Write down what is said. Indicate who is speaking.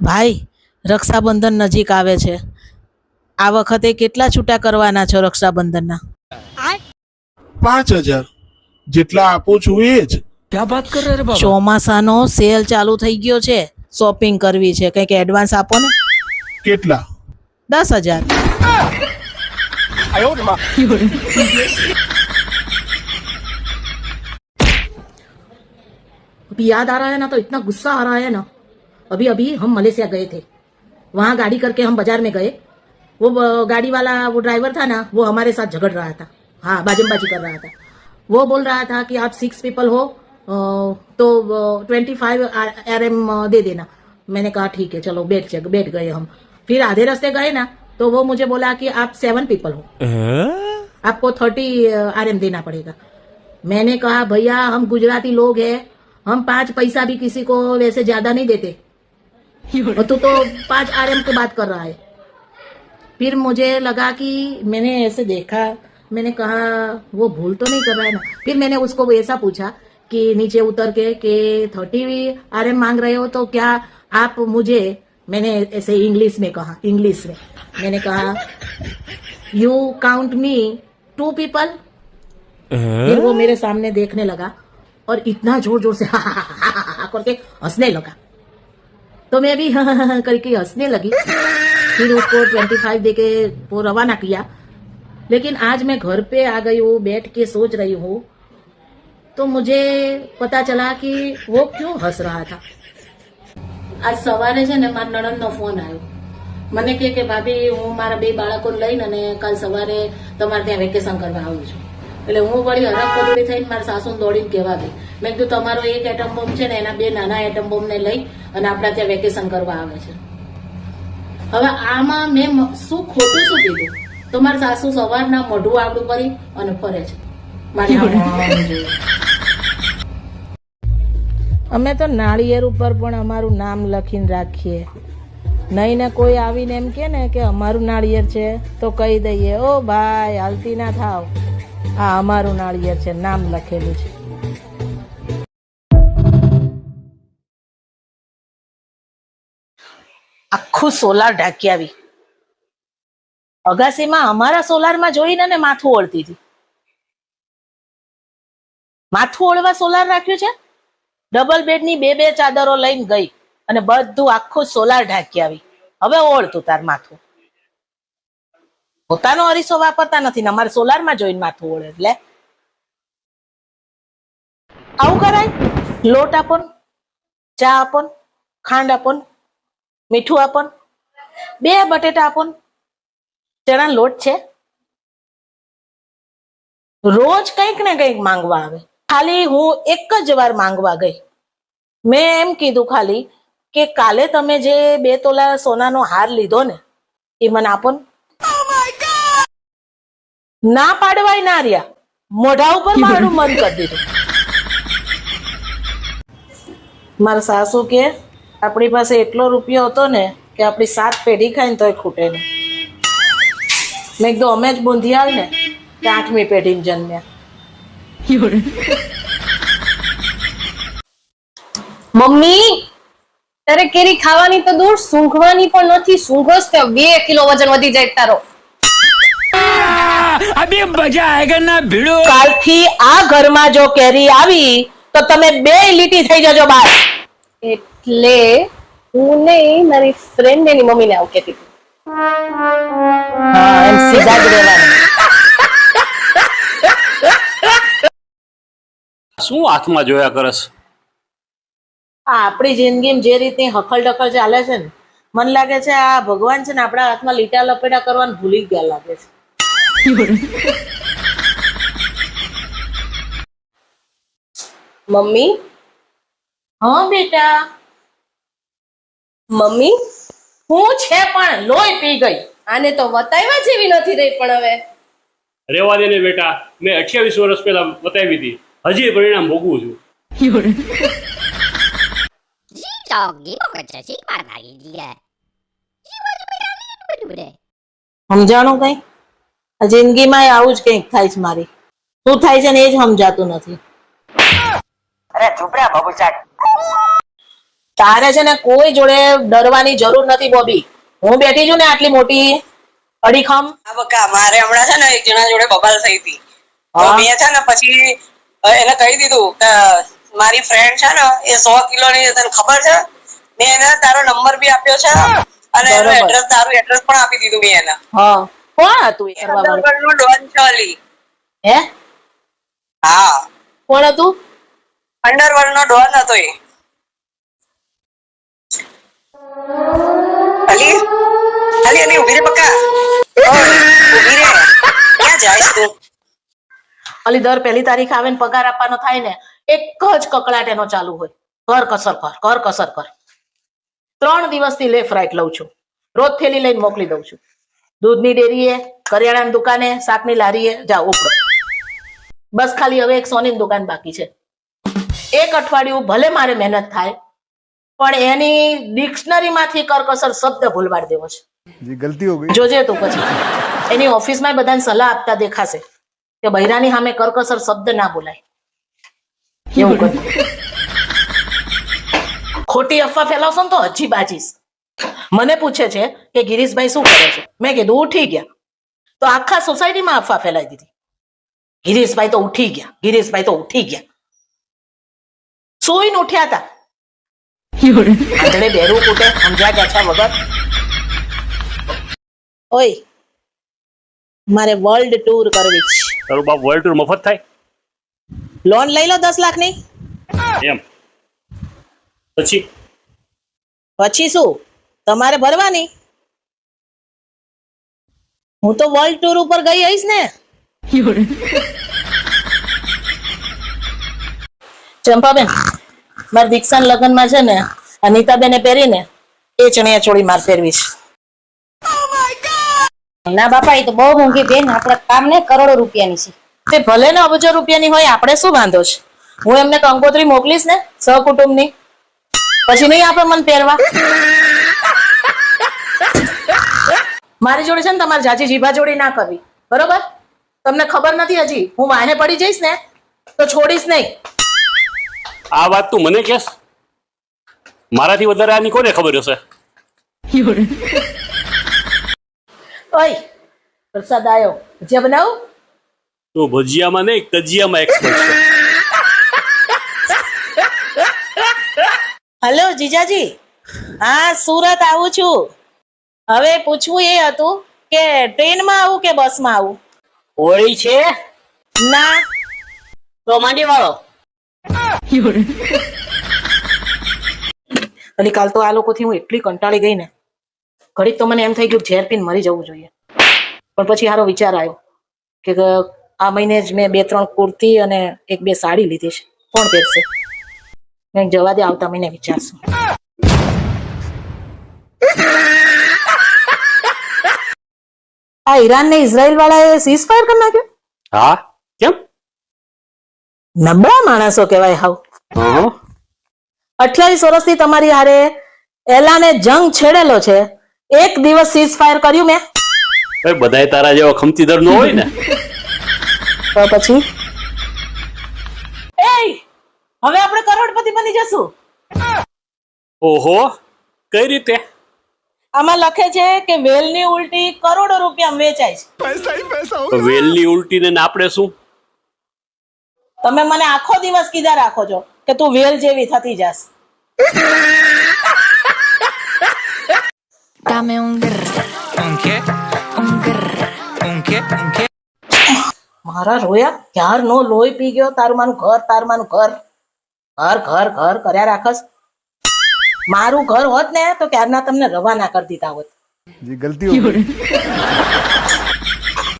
Speaker 1: ભાઈ, રક્ષાબંધન નજીક આવે છે. આ વખતે કેટલા છૂટા કરવાના છો રક્ષાબંધનના?
Speaker 2: 5,000 જેટલા આપું છું એ જ.
Speaker 3: क्या बात कर रहे रे बाबा?
Speaker 1: ચોમાસાનો સેલ ચાલુ થઈ ગયો છે, શોપિંગ કરવી છે, કંઈક એડવાન્સ આપો ને.
Speaker 2: કેટલા?
Speaker 1: 10,000.
Speaker 4: अभी याद आ रहा है ना, तो इतना गुस्सा आ रहा है ना. अभी अभी हम मलेशिया गए थे, वहां गाड़ी करके हम बाजार में गए. वो गाड़ी वाला वो ड्राइवर था ना, वो हमारे साथ झगड़ रहा था. हाँ, बाजमबाजी कर रहा था. वो बोल रहा था कि आप 6 पीपल हो तो 25 RM दे देना. मैंने कहा ठीक है, चलो बैठ गए हम. फिर आधे रास्ते गए ना, तो वो मुझे बोला कि आप 7 पीपल हो, आपको 30 RM देना पड़ेगा. मैंने कहा भैया हम गुजराती लोग हैं, हम 5 पैसा भी किसी को वैसे ज्यादा नहीं देते, और तू तो 5 RM की बात कर रहा है. फिर मुझे लगा कि मैंने ऐसे देखा, मैंने कहा वो भूल तो नहीं कर रहा है ना. फिर मैंने उसको ऐसा पूछा कि नीचे उतर के 30 RM मांग रहे हो तो क्या आप मुझे, मैंने ऐसे इंग्लिश में कहा, इंग्लिश में मैंने कहा यू काउंट मी 2 पीपल. फिर वो मेरे सामने देखने लगा और इतना जोर जोर से हा हा हा हा हा करके हंसने लगा. तो मैं भी करके हंसने लगी. फिर उसको 25 देके वो रवाना किया. लेकिन आज मैं घर पे आ गई हूँ, बैठ के सोच रही हूँ, तो मुझे पता चला कि वो क्यों हंस रहा था. આજ સવારે છે ને મારા નણંદનો ફોન આવ્યો. મને કે ભાભી હું મારા 2 બાળકોને લઈને અને કાલ સવારે તમારે ત્યાં વેકેશન કરવા આવું છું. એટલે હું વળી હરખ પદુડી થઈને મારા સાસુને દોડીને કહેવા ગઈ. મેં કીધું તમારો એક એટમ બોમ્બ છે ને, એના 2 નાના એટમ બોમ્બને લઈ અને આપણા ત્યાં વેકેશન કરવા આવે છે. હવે આમાં મેં શું ખોટું શું કીધું? તો મારા સાસુ સવારના મોઢું આવડું કરી અને ફરે છે. અમે તો નાળિયેર ઉપર પણ અમારું નામ લખીને રાખીએ. નહીં ને કોઈ આવીને એમ કે ને કે અમારું નાળિયેર છે તો કહી દઈએ, ઓ ભાઈ હાલતી ના થાવ, આ અમારું નાળિયેર છે, નામ લખેલું છે. આખું સોલાર ઢાંકી આવી. અગાસીમાં અમારા સોલારમાં જોઈને ને માથું ઓળતી હતી. માથું ઓળવા સોલાર રાખ્યું છે. ડબલ બેડની 2 ચાદરો લઈને ગઈ અને બધું આખું સોલાર ઢાંકી આવી. હવે ઓળતું તાર માથું. પોતાનો અરીસો વાપરતા નથી ને અમારે સોલારમાં જોઈને માથું ઓળે. એટલે આવું કરાય? લોટ આપો, ચા આપો, ખાંડ આપો, મીઠું આપો, 2 બટેટા આપો, ચણા લોટ છે. રોજ કંઈક ને કંઈક માંગવા આવે. ખાલી હું એક જ વાર માંગવા ગઈ. મેં એમ કીધું ખાલી કે કાલે તમે જે 2 તોલા સોનાનો હાર લીધો ને એ મને આપો ને. ના પાડવાય ના રહ્યા, મોઢા ઉપર મારું મન કરી દીધું. મારા સાસુ કે આપણી પાસે એટલો રૂપિયો હતો ને કે આપણી 7 પેઢી ખાય ને તોય ખૂટે નહીં. મેં કીધું અમે જ બુંધિયાળ ને કે 8મી પેઢીને જન્મ્યા.
Speaker 5: મમ્મી તારે કેરી ખાવાની તો દૂર, સૂંઘવાની પણ નથી. સૂંઘોસ તો 2 કિલો વજન વધી જાય તારો.
Speaker 3: अभी मजा आएगा ना भिड़ो.
Speaker 1: કાલથી આ ઘરમાં જો કેરી આવી તો તમે 2 લીટી થઈ જજો બહાર.
Speaker 5: એટલે હું નહીં, મારી ફ્રેન્ડ એની મમ્મીને આવું કહેતી હતી.
Speaker 1: હા, એમ સીધા જ રહેવાનું.
Speaker 6: શું હાથમાં જોયા કરસ?
Speaker 1: આ આપણી જિંદગીમાં જે રીતે હખલ ડખલ ચાલે છે ને, મને લાગે છે આ ભગવાન છે ને આપણા હાથમાં લીટા લપેટા કરવાનું ભૂલી ગયા લાગે છે.
Speaker 5: મમ્મી,
Speaker 1: હા બેટા.
Speaker 5: મમ્મી
Speaker 1: હું છે પણ લોહી પી ગઈ.
Speaker 5: આને તો વતાવ્યા જેવી નથી રહી. પણ હવે
Speaker 6: રેવા દે ને બેટા, મેં 28 વર્ષ પહેલા બતાવી હતી, હજી પરિણામ ભોગવું છું.
Speaker 1: સમજાણું કઈ? આ જિંદગીમાં આવું જ કંઈક થાય છે મારી. શું થાય છે ને એ જ સમજાતું નથી.
Speaker 7: અરે ચૂપ રે બબુચાટ.
Speaker 1: તારે છે ને કોઈ જોડે ડરવાની જરૂર નથી બોબી. હું બેઠી છું ને આટલી મોટી અડીખમ.
Speaker 7: હા બકા, મારે હમણાં છે ને એક જણા જોડે બબાલ થઈ હતી. તો
Speaker 1: હા.
Speaker 7: મેં છે ને પછી એને કહી દીધું કે મારી ફ્રેન્ડ છે ને એ 100 કિલોની, તને ખબર છે? મેં એને તારો નંબર બી આપ્યો છે અને એનું
Speaker 1: બરોબર.
Speaker 7: એડ્રેસ, તારું એડ્રેસ પણ આપી દીધું મેં એને.
Speaker 1: હા, કોણ હતું એ કરવા વાળું?
Speaker 7: અંડરવર્લ્ડનો ડોન છે અલી.
Speaker 1: હે,
Speaker 7: હા,
Speaker 1: કોણ હતું?
Speaker 7: અંડરવર્લ્ડનો ડોન હતો એ. અલી અલી અલી ઉભી રે બકા, ઉભી રે. ક્યાં જાય તું?
Speaker 1: અલી દર 1 તારીખ આવે ને પગાર આપવાનો થાય ને એક જ કકળાટ એનો ચાલુ હોય. કર કસર કર, કર કસર કર. 3 દિવસથી લેફ્ટ રાઈટ લઉં છું. રોજ થેલી લઈને મોકલી દઉં છું. દૂધની ડેરીએ, કરિયાણાની દુકાને, શાકની લારીએ જાઓ ઉપડો. બસ ખાલી હવે એક સોનીની દુકાન બાકી છે. એક અઠવાડિયું ભલે મારે મહેનત થાય પણ એની ડિક્શનરી માંથી કરકસર શબ્દ ભૂલવાડ દેવો છે.
Speaker 8: गलती हो गई.
Speaker 1: જોજે તું પછી એની ઓફિસમાં બધાને સલાહ આપતા દેખાશે કે બૈરાની સામે કરકસર શબ્દ ના બોલાય. એવું કર. ખોટી અફવા ફેલાવશો ને તો હજી બાજીશ. મને પૂછે છે કે ગિરીશભાઈ શું કરે છે? મેં કીધું ઉઠી ગયા. તો આખા સોસાયટીમાં અફવા ફેલાઈ દીધી. ગિરીશભાઈ તો ઉઠી ગયા, ગિરીશભાઈ તો ઉઠી ગયા. સુઈને ઉઠ્યા હતા. આંધળે બેરું કૂટે, સમજ્યા ગયા છે વગર. ઓય, મારે વર્લ્ડ ટૂર કરવી છે.
Speaker 6: તારું બાપ વર્લ્ડ ટૂર મફત થાય
Speaker 1: લોન લઈ લો 10 લાખની.
Speaker 6: એમ? પછી
Speaker 1: પછી શું તમારે ભરવાની? હું તો વર્લ્ડ ટૂર ઉપર ગઈ હઈશ ને. ચંપાબેન, મારા દીક્ષાના લગ્નમાં છે ને અનિતાબેને પહેરીને એ ચણિયા ચોળી માર પહેરવી છે.
Speaker 5: ના બાપા, એ તો બહુ મોંઘી બેન, આપણા કામ ને કરોડો રૂપિયાની છે.
Speaker 1: તે ભલે ને અબજો રૂપિયાની હોય, આપણે શું વાંધો છે? હું એમને કંકોત્રી મોકલીશ ને સહકુટુંબની, પછી નહીં આપે મને પહેરવા. મારી જોડે છે ને તમારે જાજી જીભા જોડી ના કરવી, બરોબર? તમને ખબર નથી હજી, હું વાહે પડી જઈશ ને તો છોડીશ નહીં.
Speaker 6: આ વાત તું મને કહેશ? મારાથી વધારે આની કોને ખબર હશે?
Speaker 1: ઓય, વરસાદ આવ્યો, ભજીયા બનાવું?
Speaker 6: તું ભજીયામાં નહીં, કજિયામાં એક્સપર્ટ છે.
Speaker 1: હલો જીજાજી, હા સુરત આવું છું. હવે પૂછવું એ હતું કે ટ્રેનમાં આવું કે બસમાં આવું?
Speaker 3: હોળી છે
Speaker 1: ના,
Speaker 3: તો માંડી વાળો.
Speaker 1: અલી કાલ તો આ લોકોથી હું એટલી કંટાળી ગઈ ને, ઘડીક તો મને એમ થઈ ગયું ઝેર પીને મરી જવું જોઈએ. પણ પછી સારો વિચાર આવ્યો કે આ મહિને જ મેં 2-3 કુર્તી અને 1-2 સાડી લીધી છે, કોણ પહેરશે? મેં જવા દે, આવતા મહિને વિચારશું. આ ઈરાન ને ઇઝરાયલ વાળાએ સીઝ ફાયર કરી નાખ્યો.
Speaker 6: હા, કેમ?
Speaker 1: નબળા માણસો કહેવાય હાવ. 28 વર્ષથી તમારી હારે એલાને જંગ છેડેલો છે, એક દિવસ સીઝ ફાયર કર્યું મેં?
Speaker 6: બધાય તારા જેવા ખમતીદર નો હોય ને.
Speaker 1: તો પછી હવે આપણે કરોડપતિ બની જશું.
Speaker 6: ઓહો, કઈ રીતે?
Speaker 1: આમાં લખે છે કે વેલની ઉલટી કરોડો રૂપિયા વેચાય છે.
Speaker 6: તો વેલની ઉલટી ને આપણે શું?
Speaker 1: તમે મને આખો દિવસ કીધા રાખો છો કે તું વેલ જેવી થતી જાસ.
Speaker 9: Dame un grr. ¿Un qué? Un grr. ¿Un qué? ¿Un qué?
Speaker 1: મારા રોયા ક્યાર નો લોહી પી ગયો. તારું માનું ઘર, તારું માનું ઘર, ઘર ઘર ઘર કર્યા રાખસ. મારું ઘર હોત ને તો ક્યારના તમને રવાના કરી દીધા હોત.
Speaker 8: जी गलती हो गई.